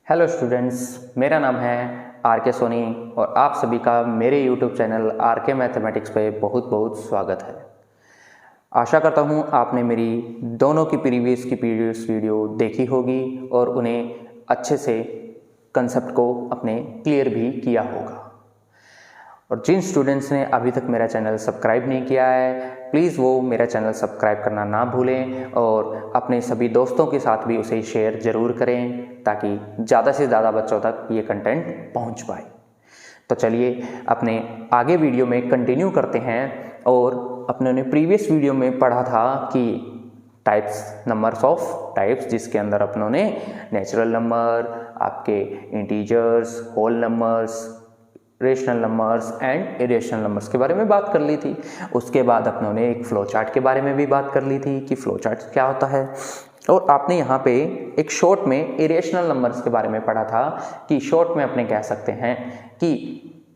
Hello students, मेरा नाम है आर के सोनी और आप सभी का मेरे यूट्यूब चैनल आर के मैथमेटिक्स पे बहुत बहुत स्वागत है। आशा करता हूँ आपने मेरी दोनों की प्रीवियस वीडियो देखी होगी और उन्हें अच्छे से कंसेप्ट को अपने क्लियर भी किया होगा। और जिन स्टूडेंट्स ने अभी तक मेरा चैनल सब्सक्राइब नहीं किया है, प्लीज़ वो मेरा चैनल सब्सक्राइब करना ना भूलें और अपने सभी दोस्तों के साथ भी उसे शेयर ज़रूर करें ताकि ज़्यादा से ज़्यादा बच्चों तक ये कंटेंट पहुंच पाए। तो चलिए अपने आगे वीडियो में कंटिन्यू करते हैं। और अपने ने प्रीवियस वीडियो में पढ़ा था कि नंबर्स ऑफ टाइप्स, जिसके अंदर अपनों ने नेचुरल नंबर, आपके integers, whole numbers, rational numbers and irrational numbers के बारे में बात कर ली थी। उसके बाद अपनों ने एक फ्लो चार्ट के बारे में भी बात कर ली थी कि फ्लो चार्ट क्या होता है। और आपने यहाँ पे एक शॉर्ट में इरेशनल नंबर्स के बारे में पढ़ा था कि शॉर्ट में अपने कह सकते हैं कि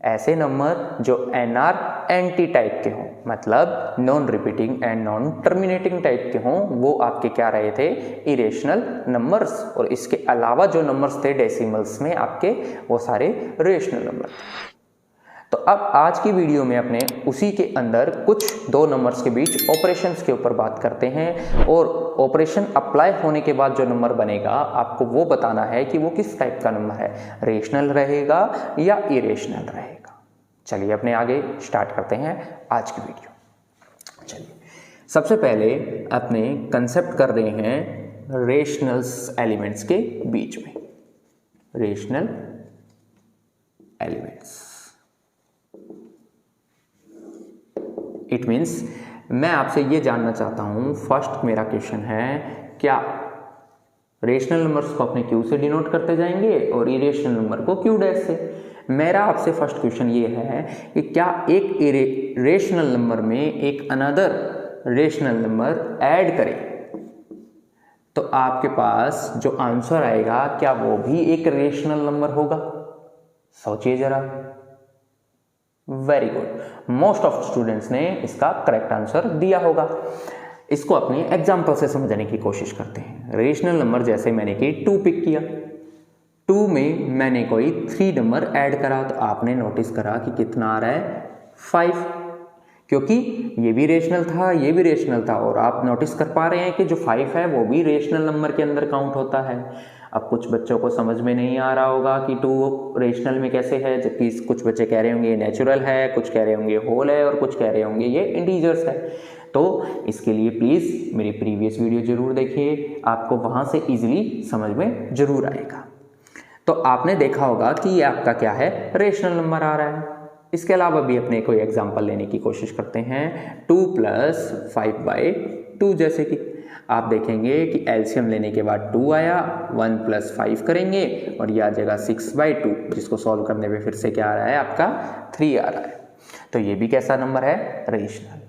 ऐसे नंबर जो NR एंटी टाइप के हों, मतलब non repeating and non terminating type के हों, वो आपके क्या रहे थे, इरेशनल नंबर्स। और इसके अलावा जो नंबर्स थे डेसिमल्स में आपके, वो सारे रेशनल नंबर। तो अब आज की वीडियो में अपने उसी के अंदर कुछ दो नंबर्स के बीच ऑपरेशंस के ऊपर बात करते हैं और ऑपरेशन अप्लाई होने के बाद जो नंबर बनेगा आपको वो बताना है कि वो किस टाइप का नंबर है, रेशनल रहेगा या इरेशनल रहेगा। चलिए अपने आगे स्टार्ट करते हैं आज की वीडियो। चलिए सबसे पहले अपने कंसेप्ट कर रहे हैं रेशनल्स एलिमेंट्स के बीच में, रेशनल एलिमेंट्स। इट मीन्स मैं आपसे ये जानना चाहता हूँ, फर्स्ट मेरा क्वेश्चन है, क्या रेशनल नंबर्स को अपने क्यू से डिनोट करते जाएंगे और इरेशनल नंबर को क्यू डैश से। मेरा आपसे फर्स्ट क्वेश्चन ये है कि क्या एक रेशनल नंबर में एक अनदर रेशनल नंबर ऐड करें तो आपके पास जो आंसर आएगा क्या वो भी एक रेशनल नंबर होगा? सोचिए जरा। Very good, most of students ने इसका करेक्ट आंसर दिया होगा। इसको अपने एग्जांपल से समझने की कोशिश करते हैं। रेशनल नंबर जैसे मैंने कि 2 पिक किया, 2 में मैंने कोई 3 नंबर ऐड करा तो आपने नोटिस करा कि कितना आ रहा है, 5, क्योंकि ये भी रेशनल था, ये भी रेशनल था। और आप नोटिस कर पा रहे हैं कि जो 5 है वो भी रेशनल नंबर के अंदर काउंट होता है। अब कुछ बच्चों को समझ में नहीं आ रहा होगा कि 2 रेशनल में कैसे है, जबकि कुछ बच्चे कह रहे होंगे नेचुरल है, कुछ कह रहे होंगे होल है और कुछ कह रहे होंगे ये इंटीजर्स है। तो इसके लिए प्लीज़ मेरी प्रीवियस वीडियो जरूर देखिए, आपको वहाँ से इजीली समझ में जरूर आएगा। तो आपने देखा होगा कि ये आपका क्या है, रेशनल नंबर आ रहा है। इसके अलावा भी अपने कोई एग्जाम्पल लेने की कोशिश करते हैं। 2 + 5/2 जैसे कि आप देखेंगे कि एलसीएम लेने के बाद 2 आया, 1 + 5 करेंगे और यह आ जाएगा 6/2, जिसको सॉल्व करने पे फिर से क्या आ रहा है, आपका 3 आ रहा है। तो ये भी कैसा नंबर है, रेशनल।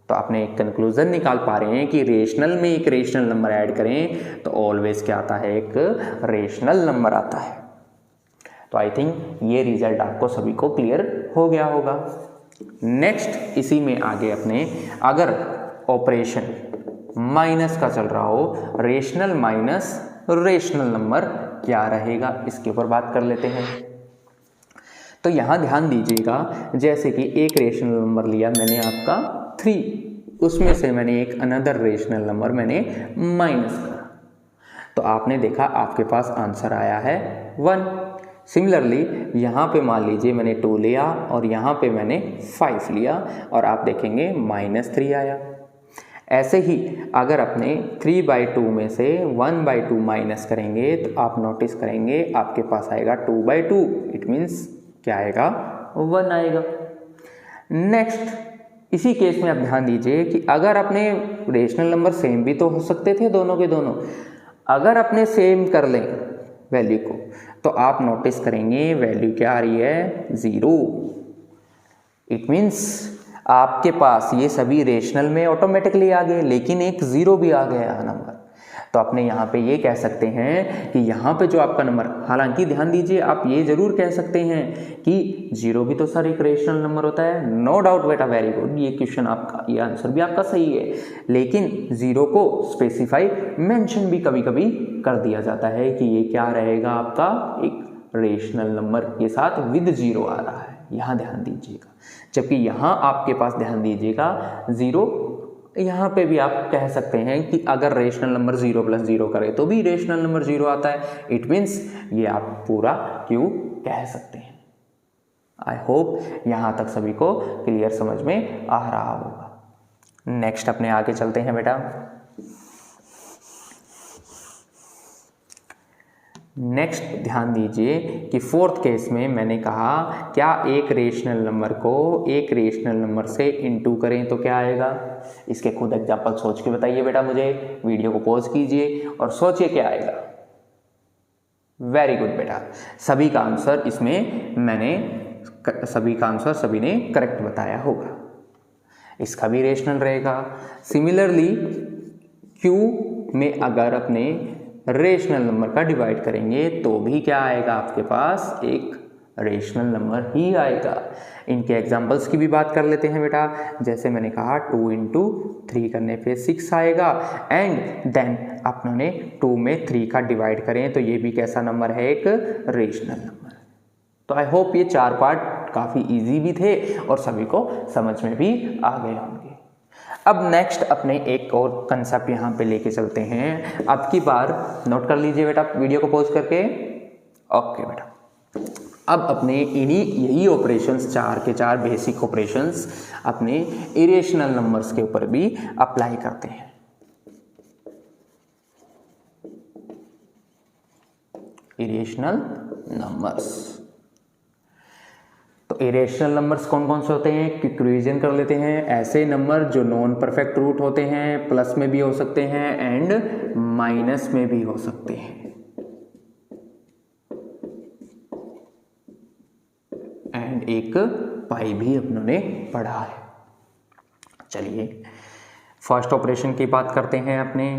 तो आपने एक कंक्लूजन निकाल पा रहे हैं कि रेशनल में एक रेशनल नंबर ऐड करें तो ऑलवेज क्या आता है, एक रेशनल नंबर आता है। तो आई थिंक ये रिजल्ट आपको सभी को क्लियर हो गया होगा। नेक्स्ट इसी में आगे अपने, अगर ऑपरेशन माइनस का चल रहा हो, रेशनल माइनस रेशनल नंबर क्या रहेगा, इसके ऊपर बात कर लेते हैं। तो यहां ध्यान दीजिएगा, जैसे कि एक रेशनल नंबर लिया मैंने आपका 3, उसमें से मैंने एक अनदर रेशनल नंबर मैंने माइनस करा, तो आपने देखा आपके पास आंसर आया है 1। सिमिलरली यहाँ पे मान लीजिए मैंने 2 लिया और यहाँ पे मैंने 5 लिया और आप देखेंगे -3 आया। ऐसे ही अगर अपने 3/2 में से 1/2 माइनस करेंगे तो आप नोटिस करेंगे आपके पास आएगा 2/2। इट मीन्स क्या आएगा, 1 आएगा। नेक्स्ट इसी केस में आप ध्यान दीजिए कि अगर अपने रेशनल नंबर सेम भी तो हो सकते थे दोनों के दोनों, अगर अपने सेम कर लें वैल्यू को तो आप नोटिस करेंगे वैल्यू क्या आ रही है, 0। इट मीन्स आपके पास ये सभी रेशनल में ऑटोमेटिकली आ गए, लेकिन एक 0 भी आ गया नंबर। तो अपने यहाँ पे ये कह सकते हैं कि यहाँ पे जो आपका नंबर, हालांकि ध्यान दीजिए आप ये जरूर कह सकते हैं कि 0 भी तो सर एक रेशनल नंबर होता है। नो डाउट बेटा, वेरी गुड, ये क्वेश्चन आपका, ये आंसर भी आपका सही है। लेकिन 0 को स्पेसिफाई मेंशन भी कभी कभी कर दिया जाता है कि ये क्या रहेगा आपका एक रेशनल नंबर, ये साथ विद 0 आ रहा है, यहाँ ध्यान दीजिएगा। जबकि यहाँ आपके पास ध्यान दीजिएगा 0, यहाँ पे भी आप कह सकते हैं कि अगर रेशनल नंबर 0 + 0 करे तो भी रेशनल नंबर 0 आता है। इट मीन्स ये आप पूरा क्यों कह सकते हैं। आई होप यहाँ तक सभी को क्लियर समझ में आ रहा होगा। नेक्स्ट अपने आगे चलते हैं बेटा। नेक्स्ट ध्यान दीजिए कि फोर्थ केस में मैंने कहा क्या एक रेशनल नंबर को एक रेशनल नंबर से इनटू करें तो क्या आएगा। इसके खुद एग्जांपल सोच के बताइए बेटा, मुझे वीडियो को पॉज कीजिए और सोचिए क्या आएगा। वेरी गुड बेटा, सभी का आंसर इसमें सभी ने करेक्ट बताया होगा। इसका भी रेशनल रहेगा। सिमिलरली क्यू में अगर अपने रेशनल नंबर का डिवाइड करेंगे तो भी क्या आएगा, आपके पास एक रेशनल नंबर ही आएगा। इनके एग्जांपल्स की भी बात कर लेते हैं बेटा। जैसे मैंने कहा 2 × 3 करने पे 6 आएगा, एंड देन अपने 2 में 3 का डिवाइड करें तो ये भी कैसा नंबर है, एक रेशनल नंबर। तो आई होप ये 4 पार्ट काफ़ी इजी भी थे और सभी को समझ में भी आ गए होंगे। अब नेक्स्ट अपने एक और कंसेप्ट यहाँ पे लेके चलते हैं। अब की बार नोट कर लीजिए बेटा वीडियो को पॉज करके। ओके बेटा, अब अपने यही ऑपरेशंस 4 के 4 बेसिक ऑपरेशंस अपने इरेशनल नंबर्स के ऊपर भी अप्लाई करते हैं। इरेशनल नंबर्स, तो इरेशनल नंबर्स कौन कौन से होते हैं, क्विक रिवीजन कर लेते हैं। ऐसे नंबर जो नॉन परफेक्ट रूट होते हैं, प्लस में भी हो सकते हैं एंड माइनस में भी हो सकते हैं, एंड एक पाई भी अपनों ने पढ़ा है। चलिए फर्स्ट ऑपरेशन की बात करते हैं अपने।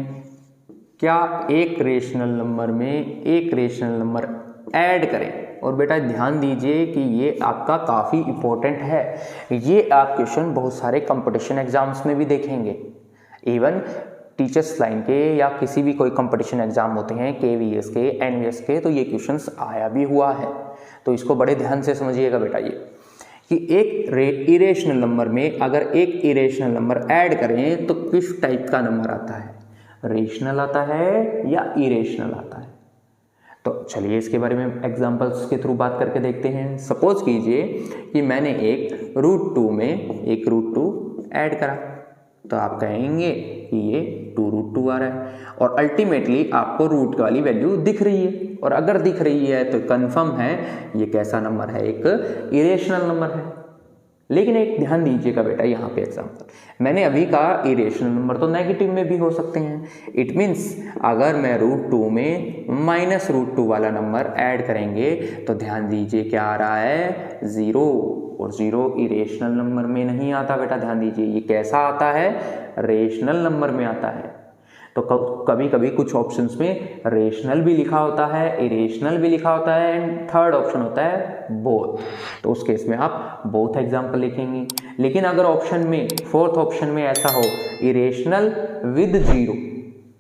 क्या एक रेशनल नंबर में एक रेशनल नंबर ऐड करें। और बेटा ध्यान दीजिए कि ये आपका काफ़ी इम्पोर्टेंट है। ये आप क्वेश्चन बहुत सारे कंपटीशन एग्जाम्स में भी देखेंगे। इवन टीचर्स लाइन के या किसी भी कोई कंपटीशन एग्जाम होते हैं KVS के, NVS के, तो ये क्वेश्चंस आया भी हुआ है। तो इसको बड़े ध्यान से समझिएगा बेटा, ये कि एक इरेशनल नंबर में अगर एक इरेशनल नंबर ऐड करें तो किस टाइप का नंबर आता है, रेशनल आता है या इरेशनल आता है। तो चलिए इसके बारे में एग्जांपल्स के थ्रू बात करके देखते हैं। सपोज कीजिए कि मैंने एक √2 में एक √2 ऐड करा, तो आप कहेंगे कि ये 2√2 आ रहा है और अल्टीमेटली आपको रूट वाली वैल्यू दिख रही है। और अगर दिख रही है तो कंफर्म है ये कैसा नंबर है, एक इरेशनल नंबर है। लेकिन एक ध्यान दीजिएगा बेटा, यहाँ पे एग्जांपल मैंने अभी कहा इरेशनल नंबर तो नेगेटिव में भी हो सकते हैं। इट मीन्स अगर मैं √2 में -√2 वाला नंबर ऐड करेंगे तो ध्यान दीजिए क्या आ रहा है, 0। और 0 इरेशनल नंबर में नहीं आता बेटा, ध्यान दीजिए ये कैसा आता है, रेशनल नंबर में आता है। तो कभी कभी कुछ ऑप्शंस में रेशनल भी लिखा होता है, इरेशनल भी लिखा होता है, एंड थर्ड ऑप्शन होता है बोथ। तो उस केस में आप बोथ एग्जाम्पल लिखेंगे। लेकिन अगर ऑप्शन में फोर्थ ऑप्शन में ऐसा हो इरेशनल विद 0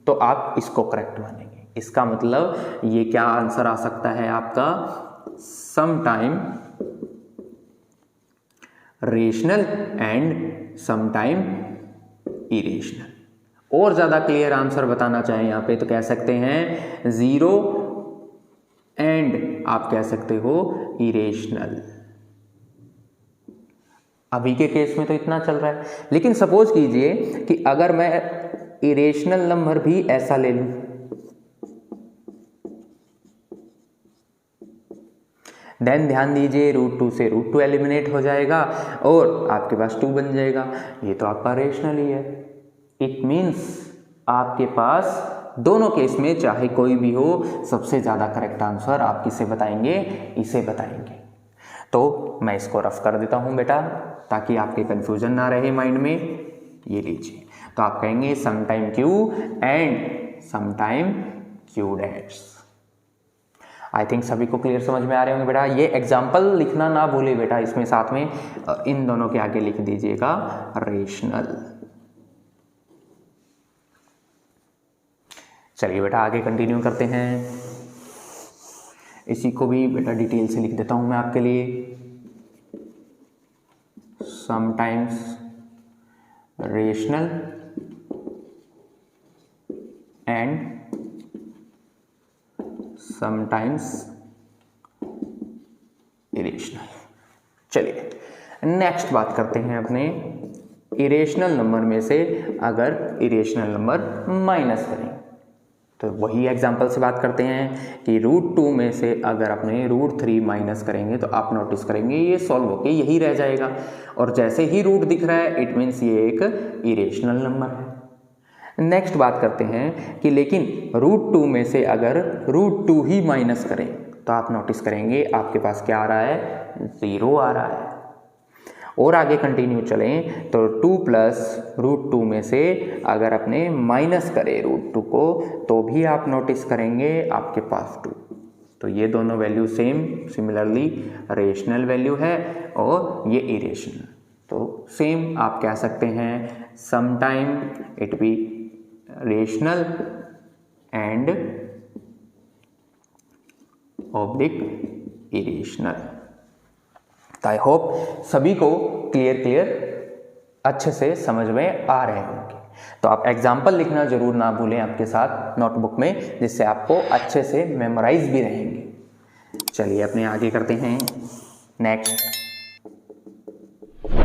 तो आप इसको करेक्ट मानेंगे। इसका मतलब ये क्या आंसर आ सकता है आपका, sometime rational and sometime irrational. और ज़्यादा क्लियर आंसर बताना चाहें यहाँ पे तो कह सकते हैं 0 एंड आप कह सकते हो इरेशनल। अभी के केस में तो इतना चल रहा है, लेकिन सपोज कीजिए कि अगर मैं इरेशनल नंबर भी ऐसा ले लूं, देन ध्यान दीजिए √2 से √2 एलिमिनेट हो जाएगा और आपके पास 2 बन जाएगा। ये तो आपका रेशनल ही है। इट मीन्स आपके पास दोनों केस में चाहे कोई भी हो, सबसे ज़्यादा करेक्ट आंसर आप किसे बताएंगे, इसे बताएंगे। तो मैं इसको रफ कर देता हूँ बेटा ताकि आपके कंफ्यूजन ना रहे माइंड में। ये लीजिए, तो आप कहेंगे sometime Q and sometime Q dash. I think सभी को क्लियर समझ में आ रहे होंगे बेटा। ये एग्जाम्पल लिखना ना भूले बेटा, इसमें साथ में इन दोनों के आगे लिख दीजिएगा रेशनल। चलिए बेटा आगे कंटिन्यू करते हैं। इसी को भी बेटा डिटेल से लिख देता हूं मैं आपके लिए। Sometimes rational and sometimes irrational. चलिए नेक्स्ट बात करते हैं अपने इरेशनल नंबर में से अगर इरेशनल नंबर माइनस करें, तो वही एग्जांपल से बात करते हैं कि √2 में से अगर अपने √3 माइनस करेंगे तो आप नोटिस करेंगे ये सॉल्व होके यही रह जाएगा, और जैसे ही रूट दिख रहा है इट मीन्स ये एक इरेशनल नंबर है। नेक्स्ट बात करते हैं कि लेकिन √2 में से अगर √2 ही माइनस करें तो आप नोटिस करेंगे आपके पास क्या आ रहा है, 0 आ रहा है। और आगे कंटिन्यू चलें तो 2 प्लस √2 में से अगर अपने माइनस करें √2 को तो भी आप नोटिस करेंगे आपके पास 2। तो ये दोनों value same, similarly rational value है और ये इरेशनल। तो सेम आप कह सकते हैं sometime it be rational and oblique irrational. I hope सभी को क्लियर अच्छे से समझ में आ रहे होंगे। तो आप एग्जाम्पल लिखना जरूर ना भूलें आपके साथ नोटबुक में, जिससे आपको अच्छे से मेमोराइज भी रहेंगे। चलिए अपने आगे करते हैं नेक्स्ट।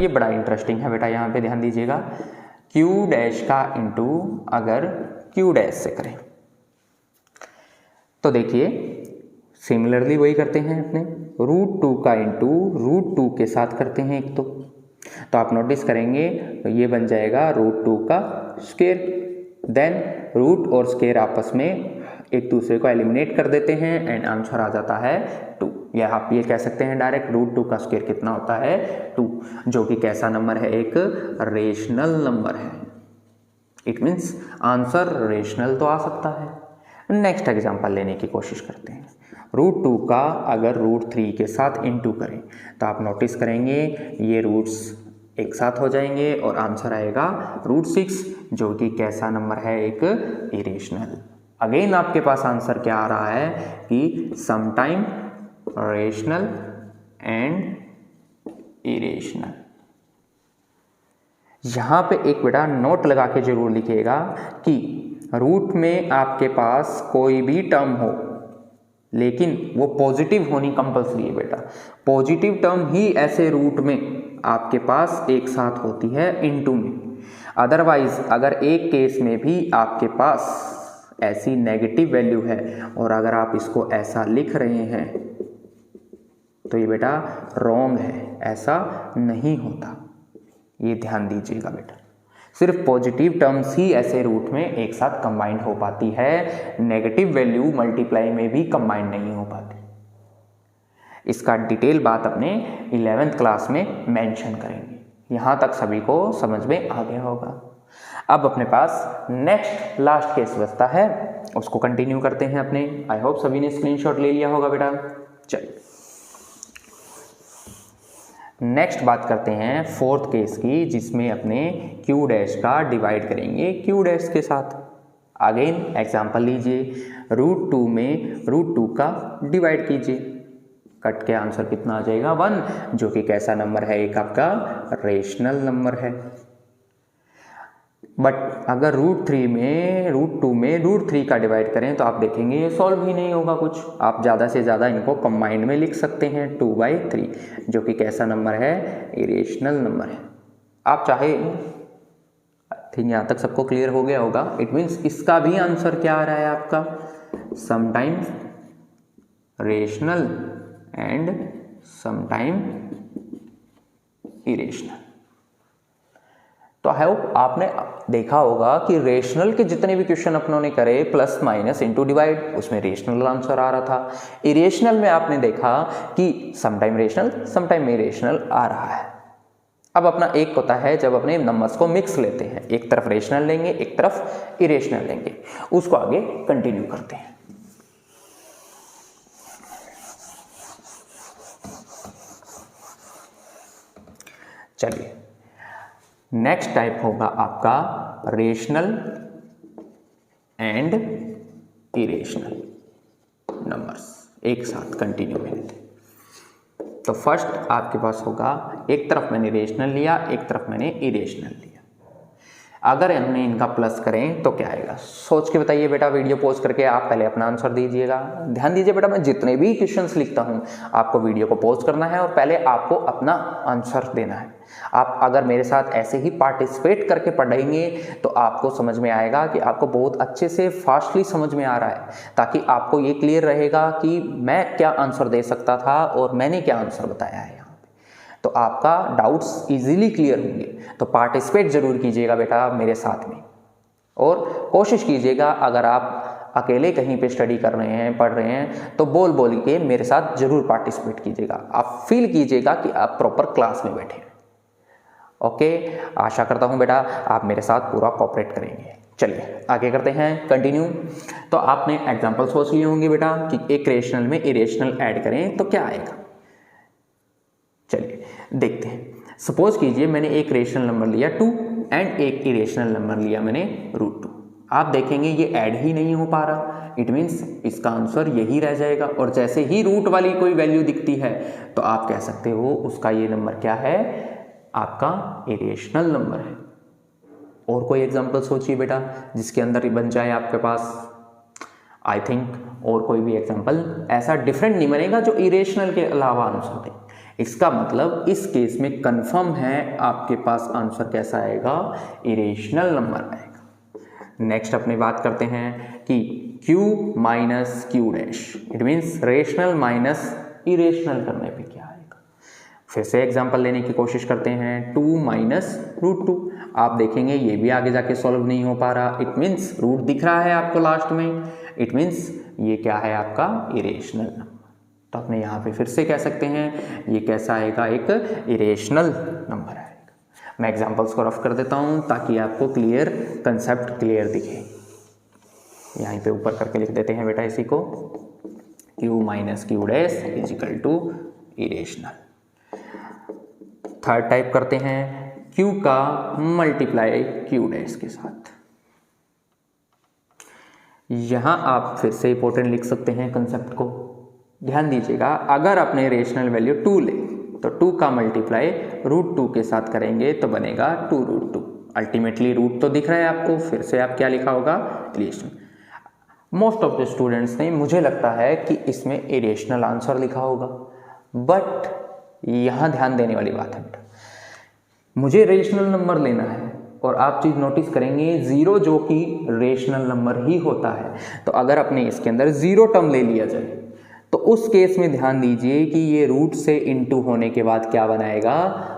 ये बड़ा इंटरेस्टिंग है बेटा, यहाँ पे ध्यान दीजिएगा। क्यू डैश का इंटू अगर क्यू डैश से करें तो देखिए सिमिलरली वही करते हैं अपने √2 का इंटू √2 के साथ करते हैं एक तो आप नोटिस करेंगे तो ये बन जाएगा √2 का स्क्वायर। देन रूट और स्क्वायर आपस में एक दूसरे को एलिमिनेट कर देते हैं एंड आंसर आ जाता है 2। या आप ये कह सकते हैं डायरेक्ट √2 का स्क्वायर कितना होता है 2, जो कि कैसा नंबर है, एक रेशनल नंबर है। इट मीन्स आंसर रेशनल तो आ सकता है। नेक्स्ट एग्जांपल लेने की कोशिश करते हैं। √2 का अगर √3 के साथ इंटू करें तो आप नोटिस करेंगे ये रूट्स एक साथ हो जाएंगे और आंसर आएगा √6, जो कि कैसा नंबर है, एक इरेशनल। अगेन आपके पास आंसर क्या आ रहा है कि समटाइम रेशनल एंड इरेशनल। यहाँ पे एक बेटा नोट लगा के जरूर लिखिएगा कि रूट में आपके पास कोई भी टर्म हो लेकिन वो पॉजिटिव होनी कंपलसरी है बेटा। पॉजिटिव टर्म ही ऐसे रूट में आपके पास एक साथ होती है इनटू में। अदरवाइज अगर एक केस में भी आपके पास ऐसी नेगेटिव वैल्यू है और अगर आप इसको ऐसा लिख रहे हैं तो ये बेटा रॉन्ग है, ऐसा नहीं होता। ये ध्यान दीजिएगा बेटा, सिर्फ पॉजिटिव टर्म्स ही ऐसे रूट में एक साथ कंबाइंड हो पाती है, नेगेटिव वैल्यू मल्टीप्लाई में भी कंबाइंड नहीं हो पाती। इसका डिटेल बात अपने 11th क्लास में मेंशन करेंगे। यहाँ तक सभी को समझ में आ गया होगा। अब अपने पास नेक्स्ट लास्ट केस बचता है, उसको कंटिन्यू करते हैं अपने। आई होप सभी ने स्क्रीनशॉट ले लिया होगा बेटा। चलिए नेक्स्ट बात करते हैं 4th केस की, जिसमें अपने क्यू डैश का डिवाइड करेंगे क्यू डैश के साथ। अगेन एग्जांपल लीजिए, √2 में √2 का डिवाइड कीजिए, कट के आंसर कितना आ जाएगा 1, जो कि कैसा नंबर है, एक आपका रेशनल नंबर है। बट अगर √2 में √3 का डिवाइड करें तो आप देखेंगे ये सॉल्व ही नहीं होगा कुछ। आप ज़्यादा से ज़्यादा इनको कंबाइंड में लिख सकते हैं 2/3, जो कि कैसा नंबर है, इरेशनल नंबर है। आप चाहे थिंक यहाँ तक सबको क्लियर हो गया होगा। इट मीन्स इसका भी आंसर क्या आ रहा है आपका, sometime rational and sometime irrational. तो आई होप आपने देखा होगा कि रेशनल के जितने भी क्वेश्चन अपनों ने करे प्लस माइनस इंटू डिवाइड, उसमें रेशनल आंसर आ रहा था। इरेशनल में आपने देखा कि समटाइम रेशनल समटाइम इरेशनल आ रहा है। अब अपना एक होता है जब अपने नंबर्स को मिक्स लेते हैं, एक तरफ रेशनल लेंगे एक तरफ इरेशनल लेंगे, उसको आगे कंटिन्यू करते हैं। चलिए, नेक्स्ट टाइप होगा आपका रेशनल एंड इरेशनल नंबर्स, एक साथ कंटिन्यू में लेते हैं। तो फर्स्ट आपके पास होगा, एक तरफ मैंने रेशनल लिया एक तरफ मैंने इरेशनल लिया। अगर हमने इनका प्लस करें तो क्या आएगा, सोच के बताइए बेटा, वीडियो पॉज करके आप पहले अपना आंसर दीजिएगा। ध्यान दीजिए बेटा, मैं जितने भी क्वेश्चंस लिखता हूं आपको वीडियो को पॉज करना है और पहले आपको अपना आंसर देना है। आप अगर मेरे साथ ऐसे ही पार्टिसिपेट करके पढ़ेंगे तो आपको समझ में आएगा कि आपको बहुत अच्छे से फास्टली समझ में आ रहा है, ताकि आपको ये क्लियर रहेगा कि मैं क्या आंसर दे सकता था और मैंने क्या आंसर बताया है। तो आपका डाउट्स इजीली क्लियर होंगे। तो पार्टिसिपेट जरूर कीजिएगा बेटा मेरे साथ में, और कोशिश कीजिएगा अगर आप अकेले कहीं पे स्टडी कर रहे हैं, पढ़ रहे हैं, तो बोल बोल के मेरे साथ जरूर पार्टिसिपेट कीजिएगा। आप फील कीजिएगा कि आप प्रॉपर क्लास में बैठे हैं। ओके, आशा करता हूँ बेटा आप मेरे साथ पूरा कोऑपरेट करेंगे। चलिए आगे करते हैं, कंटिन्यू। तो आपने एग्जाम्पल सोच लिए होंगे बेटा कि एक रेशनल में इरेशनल ऐड करें तो क्या आएगा। चलिए देखते हैं। सपोज कीजिए मैंने एक रेशनल नंबर लिया 2 एंड एक इरेशनल नंबर लिया मैंने √2। आप देखेंगे ये ऐड ही नहीं हो पा रहा, इट मीन्स इसका आंसर यही रह जाएगा। और जैसे ही रूट वाली कोई वैल्यू दिखती है तो आप कह सकते हो उसका ये नंबर क्या है, आपका इरेशनल नंबर है। और कोई एग्जांपल सोचिए बेटा जिसके अंदर बन जाए आपके पास। आई थिंक और कोई भी एग्जांपल ऐसा डिफरेंट नहीं बनेगा जो इरेशनल के अलावा आंसर दे। इसका मतलब इस केस में कंफर्म है आपके पास आंसर कैसा आएगा, इरेशनल नंबर आएगा। नेक्स्ट अपने बात करते हैं कि Q minus Q dash, it means rational minus irrational करने पे क्या आएगा। फिर से एग्जांपल लेने की कोशिश करते हैं, 2 माइनस √2। आप देखेंगे ये भी आगे जाके सॉल्व नहीं हो पा रहा, इट मीन्स रूट दिख रहा है आपको लास्ट में, इट मीन्स ये क्या है आपका इरेशनल नंबर। तो अपने यहाँ पे फिर से कह सकते हैं ये कैसा आएगा, एक इरेशनल नंबर आएगा। मैं एग्जांपल्स को रफ कर देता हूँ ताकि आपको क्लियर कंसेप्ट क्लियर दिखे। यहीं पे ऊपर करके लिख देते हैं बेटा इसी को, Q minus Q dash is equal to irrational. Third type करते हैं Q का मल्टीप्लाई Q डैश के साथ। यहाँ आप फिर से इंपॉर्टेंट लिख सकते हैं कंसेप्ट को, ध्यान दीजिएगा। अगर अपने रेशनल वैल्यू 2 ले तो 2 का मल्टीप्लाई √2 के साथ करेंगे तो बनेगा 2√2। अल्टीमेटली रूट तो दिख रहा है आपको, फिर से आप क्या लिखा होगा, irrational. Most of the students ने, मुझे लगता है कि इसमें इरेशनल आंसर लिखा होगा, बट यहाँ ध्यान देने वाली बात है बेटा, मुझे रेशनल नंबर लेना है और आप चीज़ नोटिस करेंगे 0 जो कि रेशनल नंबर ही होता है। तो अगर अपने इसके अंदर 0 टर्म ले लिया जाए तो उस केस में ध्यान दीजिए कि ये रूट से इनटू होने के बाद क्या बनाएगा,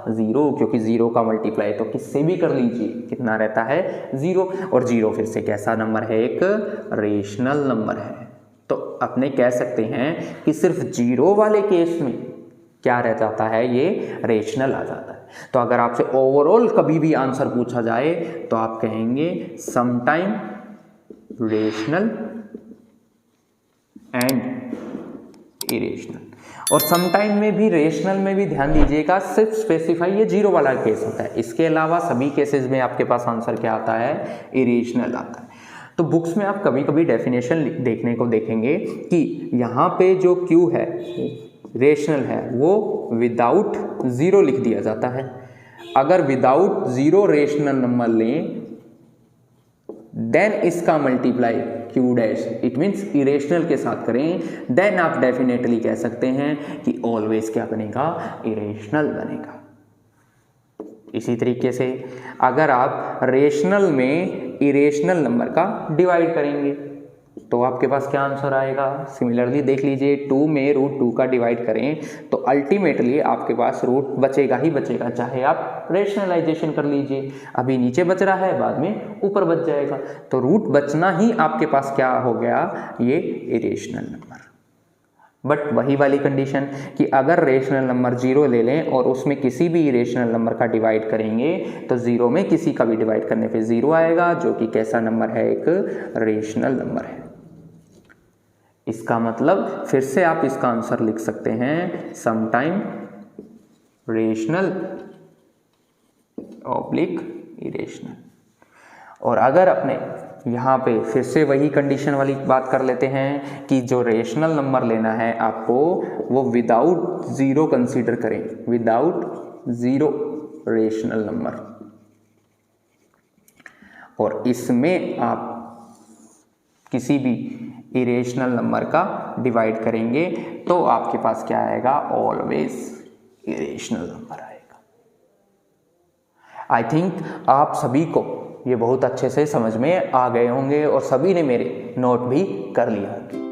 0, क्योंकि 0 का मल्टीप्लाई तो किससे भी कर लीजिए कितना रहता है, 0। और 0 फिर से कैसा नंबर है, एक रेशनल नंबर है। तो अपने कह सकते हैं कि सिर्फ 0 वाले केस में क्या रह जाता है, ये रेशनल आ जाता है। तो अगर आपसे ओवरऑल कभी भी आंसर पूछा जाए तो आप कहेंगे समटाइम रेशनल एंड इरेशनल। और समटाइम में भी, रेशनल में भी ध्यान दीजिएगा, सिर्फ स्पेसिफाई ये 0 वाला केस होता है, इसके अलावा सभी केसेस में आपके पास आंसर क्या आता है, इरेशनल आता है। तो बुक्स में आप कभी कभी डेफिनेशन देखने को देखेंगे कि यहाँ पे जो Q है रेशनल है वो विदाउट 0 लिख दिया जाता है। अगर विदाउट 0 रेशनल नंबर लें देन इसका multiply Q dash, it means irrational के साथ करें, देन आप डेफिनेटली कह सकते हैं कि ऑलवेज क्या बनेगा, इरेशनल बनेगा। इसी तरीके से अगर आप रेशनल में इरेशनल नंबर का डिवाइड करेंगे तो आपके पास क्या आंसर आएगा। सिमिलरली देख लीजिए, 2 में √2 का डिवाइड करें तो अल्टीमेटली आपके पास रूट बचेगा ही बचेगा, चाहे आप रेशनलाइजेशन कर लीजिए। अभी नीचे बच रहा है, बाद में ऊपर बच जाएगा, तो रूट बचना ही आपके पास क्या हो गया, ये इरेशनल नंबर। बट वही वाली कंडीशन कि अगर रेशनल नंबर 0 ले लें और उसमें किसी भी इरेशनल नंबर का डिवाइड करेंगे तो 0 में किसी का भी डिवाइड करने पे 0 आएगा, जो कि कैसा नंबर है, एक रेशनल नंबर है। इसका मतलब फिर से आप इसका आंसर लिख सकते हैं समटाइम रेशनल ऑब्लिक इरेशनल। और अगर अपने यहाँ पे फिर से वही कंडीशन वाली बात कर लेते हैं कि जो रेशनल नंबर लेना है आपको वो विदाउट 0 कंसीडर करें, विदाउट 0 रेशनल नंबर, और इसमें आप किसी भी इरेशनल नंबर का डिवाइड करेंगे तो आपके पास क्या आएगा, ऑलवेज इरेशनल नंबर आएगा। आई थिंक आप सभी को ये बहुत अच्छे से समझ में आ गए होंगे और सभी ने मेरे नोट भी कर लिया।